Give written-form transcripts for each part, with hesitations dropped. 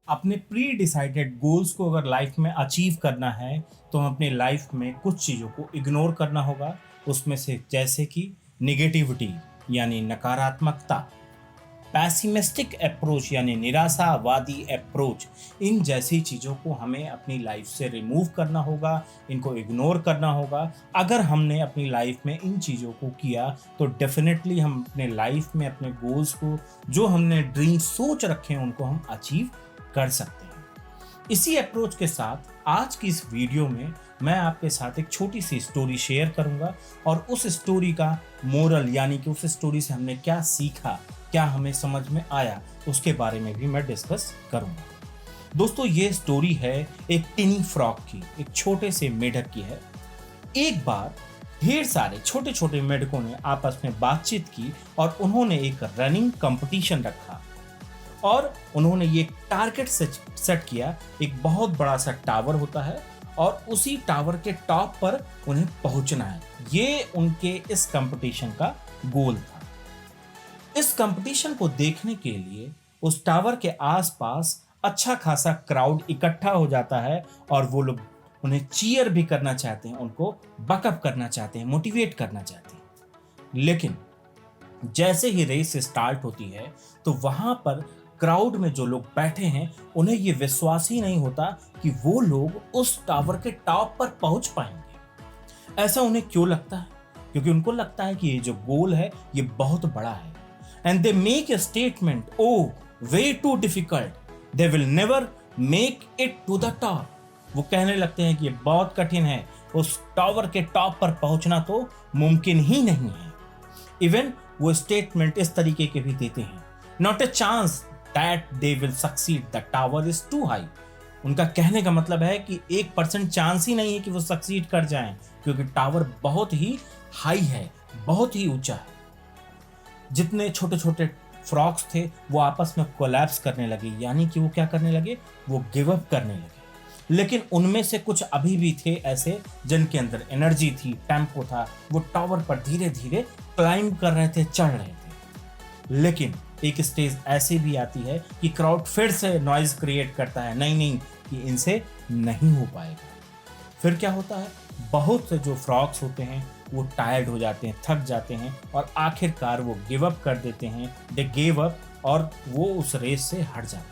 अपने pre decided goals को अगर लाइफ में अचीव करना है तो हम अपने लाइफ में कुछ चीज़ों को इग्नोर करना होगा। उसमें से जैसे कि निगेटिविटी यानी नकारात्मकता, पैसिमिस्टिक अप्रोच यानी निराशावादी अप्रोच, इन जैसी चीज़ों को हमें अपनी लाइफ से रिमूव करना होगा, इनको इग्नोर करना होगा। अगर हमने अपनी लाइफ में इन चीज़ों को किया तो डेफिनेटली हम अपने लाइफ में अपने गोल्स को, जो हमने ड्रीम सोच रखे हैं, उनको हम अचीव कर सकते हैं। इसी अप्रोच के साथ आज की इस वीडियो में मैं आपके साथ एक छोटी सी स्टोरी शेयर करूंगा और उस स्टोरी का मोरल यानी कि उस स्टोरी से हमने क्या सीखा, क्या हमें समझ में आया, उसके बारे में भी मैं डिस्कस करूंगा। दोस्तों, ये स्टोरी है एक टिनी फ्रॉग की, एक छोटे से मेढक की है। एक बार ढेर सारे छोटे छोटे मेढकों ने आपस में बातचीत की और उन्होंने एक रनिंग कंपटीशन रखा और उन्होंने ये टारगेट सेट किया। एक बहुत बड़ा सा टावर होता है और उसी टावर के टॉप पर उन्हें पहुंचना है। ये उनके इस कंपटीशन का गोल था। इस कंपटीशन को देखने के लिए उस टावर के आसपास अच्छा खासा क्राउड इकट्ठा हो जाता है और वो लोग उन्हें चीयर भी करना चाहते हैं, उनको बकअप करना चाहते हैं, मोटिवेट करना चाहते हैं। लेकिन जैसे ही रेस स्टार्ट होती है तो वहां पर क्राउड में जो लोग बैठे हैं उन्हें ये विश्वास ही नहीं होता कि वो लोग उस टावर के टॉप पर पहुंच पाएंगे। ऐसा उन्हें क्यों लगता है? क्योंकि उनको लगता है कि ये जो गोल है ये बहुत बड़ा है। And they make a statement, oh way too difficult, they will never make it to the top. वो कहने लगते हैं कि ये बहुत कठिन है, उस टावर के टॉप पर पहुंचना तो मुमकिन ही नहीं है। इवन वो स्टेटमेंट इस तरीके के भी देते हैं, not a chance that they will succeed, the tower is too high. उनका कहने का मतलब है कि 1% चांस ही नहीं है कि वो सक्सीड कर जाएं, क्योंकि टावर बहुत ही हाई है, बहुत ही ऊंचा है। जितने छोटे छोटे फ्रॉक्स थे वो आपस में कोलैप्स करने लगे, यानी कि वो क्या करने लगे, वो गिव अप करने लगे। लेकिन उनमें से कुछ अभी भी थे ऐसे जिनके अंदर एनर्जी थी, टेम्पो था, वो टावर पर धीरे धीरे क्लाइंब कर रहे थे, चढ़ रहे थे। लेकिन एक स्टेज ऐसी भी आती है कि क्राउड फिर से नॉइज क्रिएट करता है, नहीं नहीं कि इनसे नहीं हो पाएगा। फिर क्या होता है, बहुत से जो फ्रॉग्स होते हैं वो टायर्ड हो जाते हैं, थक जाते हैं और आखिरकार वो गिव अप कर देते हैं, दे गिव अप, और वो उस रेस से हट जाते हैं।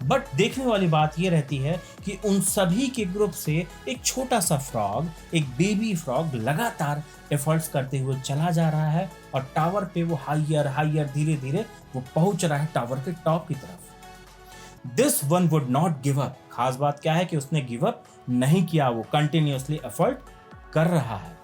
बट देखने वाली बात ये रहती है कि उन सभी के ग्रुप से एक छोटा सा फ्रॉग, एक बेबी फ्रॉग लगातार एफर्ट्स करते हुए चला जा रहा है और टावर पे वो हाइयर हाइयर धीरे धीरे वो पहुंच रहा है टावर के टॉप की तरफ। This one would not give up. खास बात क्या है कि उसने गिव अप नहीं किया, वो कंटिन्यूअसली एफर्ट कर रहा है,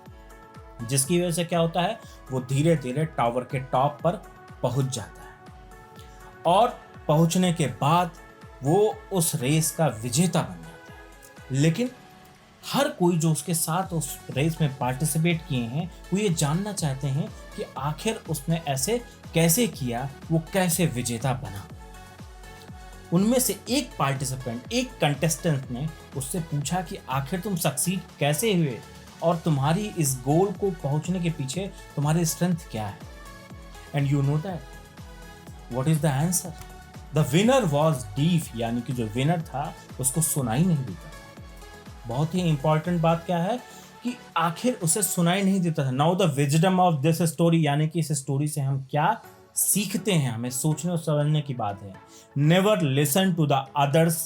जिसकी वजह से क्या होता है, वो धीरे धीरे टावर के टॉप पर पहुंच जाता है और पहुंचने के बाद वो उस रेस का विजेता बन जाता है। लेकिन हर कोई जो उसके साथ उस रेस में पार्टिसिपेट किए हैं वो ये जानना चाहते हैं कि आखिर उसने ऐसे कैसे किया, वो कैसे विजेता बना। उनमें से एक पार्टिसिपेंट, एक कंटेस्टेंट ने उससे पूछा कि आखिर तुम सक्सीड कैसे हुए और तुम्हारी इस गोल को पहुंचने के पीछे तुम्हारी स्ट्रेंथ क्या है। And you know that what is the answer, the winner was deaf, यानी कि जो विनर था उसको सुनाई नहीं देता था। बहुत ही इंपॉर्टेंट बात क्या है कि आखिर उसे सुनाई नहीं देता था। Now the wisdom of this story, यानी कि इस स्टोरी से हम क्या सीखते हैं, हमें सोचने और समझने की बात है। Never listen to the others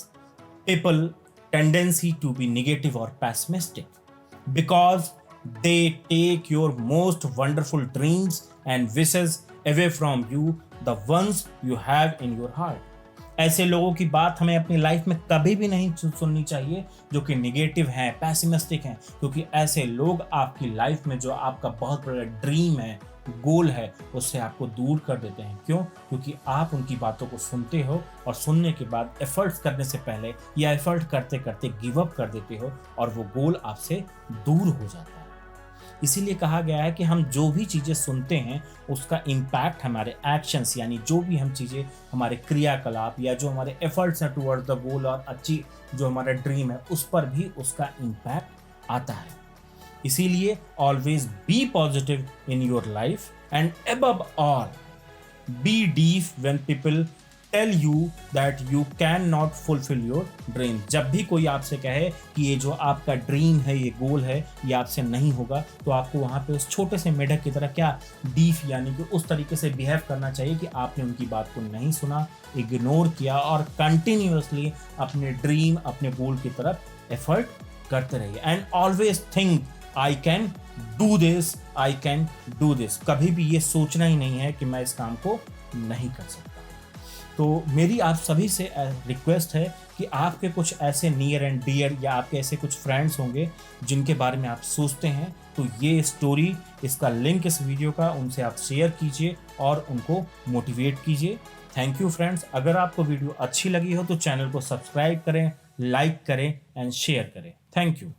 people tendency to be negative और pessimistic, because they take your most wonderful dreams and wishes away from you, the ones you have in your heart। ऐसे लोगों की बात हमें अपनी लाइफ में कभी भी नहीं सुननी चाहिए जो कि निगेटिव हैं, पैसिमिस्टिक हैं, क्योंकि ऐसे लोग आपकी लाइफ में जो आपका बहुत बड़ा ड्रीम है, गोल है, उससे आपको दूर कर देते हैं। क्यों? क्योंकि आप उनकी बातों को सुनते हो और सुनने के बाद एफर्ट्स करने से पहले या एफर्ट करते करते गिव अप कर देते हो और वो गोल आपसे दूर हो जाता है। इसीलिए कहा गया है कि हम जो भी चीज़ें सुनते हैं उसका इम्पैक्ट हमारे एक्शंस, यानी जो भी हम चीज़ें, हमारे क्रियाकलाप या जो हमारे एफर्ट्स हैं टुवर्ड्स द गोल और अच्छी जो हमारा ड्रीम है, उस पर भी उसका इम्पैक्ट आता है। इसीलिए always be positive in your life and above all be deep when people tell you that you can not fulfil your dream. जब भी कोई आपसे कहे कि ये जो आपका ड्रीम है, ये गोल है, ये आपसे नहीं होगा, तो आपको वहाँ पे उस छोटे से मेढक की तरह क्या डीफ यानी कि उस तरीके से बिहेव करना चाहिए कि आपने उनकी बात को नहीं सुना, इग्नोर किया और कंटिन्यूअसली अपने ड्रीम, अपने गोल की तरफ एफर्ट करते रहिए। And always think I can do this, I can do this. कभी भी ये सोचना ही नहीं है कि मैं इस काम को नहीं कर सकता। तो मेरी आप सभी से रिक्वेस्ट है कि आपके कुछ ऐसे नियर एंड डियर या आपके ऐसे कुछ फ्रेंड्स होंगे जिनके बारे में आप सोचते हैं, तो ये स्टोरी, इसका लिंक इस वीडियो का उनसे आप शेयर कीजिए और उनको मोटिवेट कीजिए। Thank you friends. अगर आपको वीडियो अच्छी लगी हो तो चैनल को सब्सक्राइब करें, लाइक करें एंड शेयर करें। Thank you.